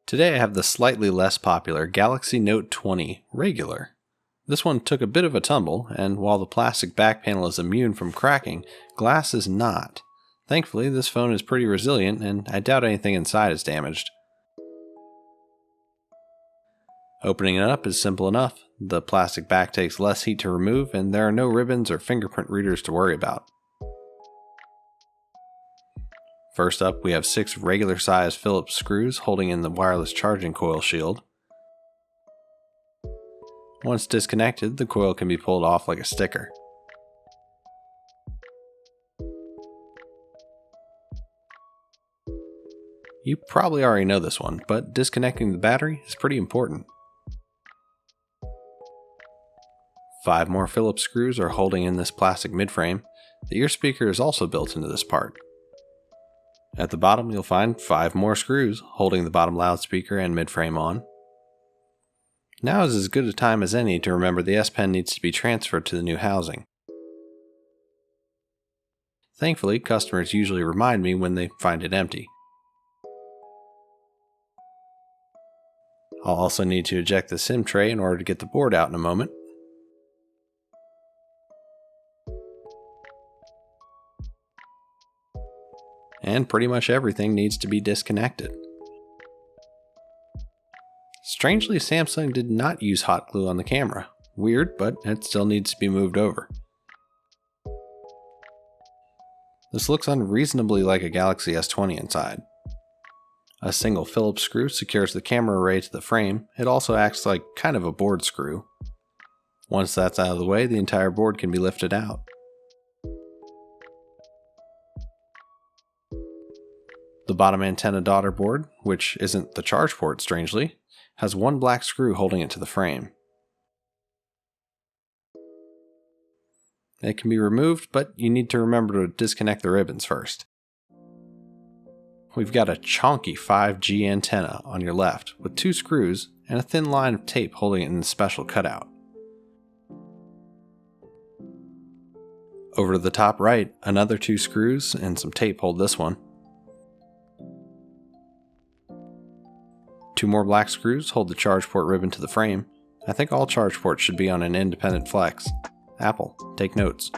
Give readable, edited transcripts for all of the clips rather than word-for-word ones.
Today I have the slightly less popular Galaxy Note 20 Regular. This one took a bit of a tumble, and while the plastic back panel is immune from cracking, glass is not. Thankfully, this phone is pretty resilient, and I doubt anything inside is damaged. Opening it up is simple enough. The plastic back takes less heat to remove, and there are no ribbons or fingerprint readers to worry about. First up, we have 6 regular size Phillips screws holding in the wireless charging coil shield. Once disconnected, the coil can be pulled off like a sticker. You probably already know this one, but disconnecting the battery is pretty important. 5 more Phillips screws are holding in this plastic midframe. The ear speaker is also built into this part. At the bottom, you'll find 5 more screws holding the bottom loudspeaker and midframe on. Now is as good a time as any to remember the S Pen needs to be transferred to the new housing. Thankfully, customers usually remind me when they find it empty. I'll also need to eject the SIM tray in order to get the board out in a moment. And pretty much everything needs to be disconnected. Strangely, Samsung did not use hot glue on the camera. Weird, but it still needs to be moved over. This looks unreasonably like a Galaxy S20 inside. A single Phillips screw secures the camera array to the frame. It also acts like kind of a board screw. Once that's out of the way, the entire board can be lifted out. The bottom antenna daughter board, which isn't the charge port strangely, has 1 black screw holding it to the frame. It can be removed, but you need to remember to disconnect the ribbons first. We've got a chonky 5G antenna on your left with 2 screws and a thin line of tape holding it in the special cutout. Over to the top right, another 2 screws and some tape hold this one. 2 more black screws hold the charge port ribbon to the frame. I think all charge ports should be on an independent flex. Apple, take notes.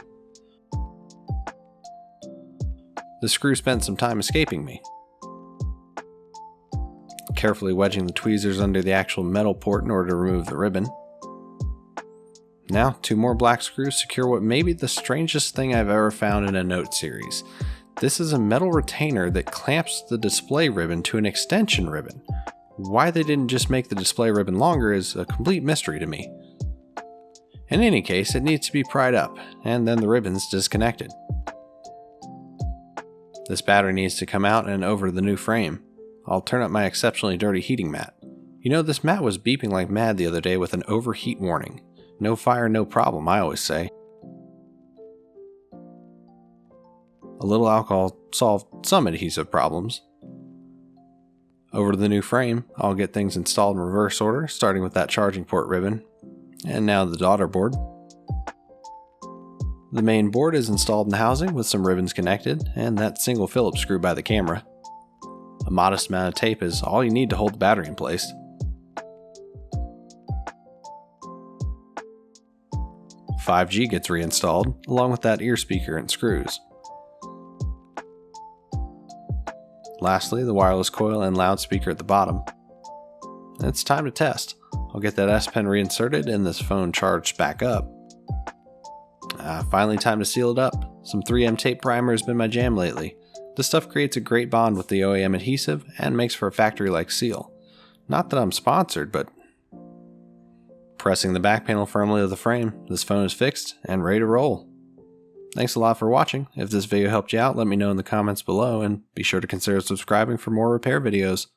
The screw spent some time escaping me. Carefully wedging the tweezers under the actual metal port in order to remove the ribbon. Now, 2 more black screws secure what may be the strangest thing I've ever found in a Note series. This is a metal retainer that clamps the display ribbon to an extension ribbon. Why they didn't just make the display ribbon longer is a complete mystery to me. In any case, it needs to be pried up, and then the ribbon's disconnected. This battery needs to come out and over to the new frame. I'll turn up my exceptionally dirty heating mat. You know, this mat was beeping like mad the other day with an overheat warning. No fire, no problem, I always say. A little alcohol solved some adhesive problems. Over to the new frame, I'll get things installed in reverse order, starting with that charging port ribbon. And now the daughter board. The main board is installed in the housing with some ribbons connected, and that single Phillips screw by the camera. A modest amount of tape is all you need to hold the battery in place. "5G" gets reinstalled, along with that ear speaker and screws. Lastly, the wireless coil and loudspeaker at the bottom. It's time to test. I'll get that S Pen reinserted and this phone charged back up. Finally time to seal it up. Some 3M tape primer has been my jam lately. This stuff creates a great bond with the OEM adhesive and makes for a factory-like seal. Not that I'm sponsored, but pressing the back panel firmly to the frame, this phone is fixed and ready to roll. Thanks a lot for watching. If this video helped you out, let me know in the comments below, and be sure to consider subscribing for more repair videos.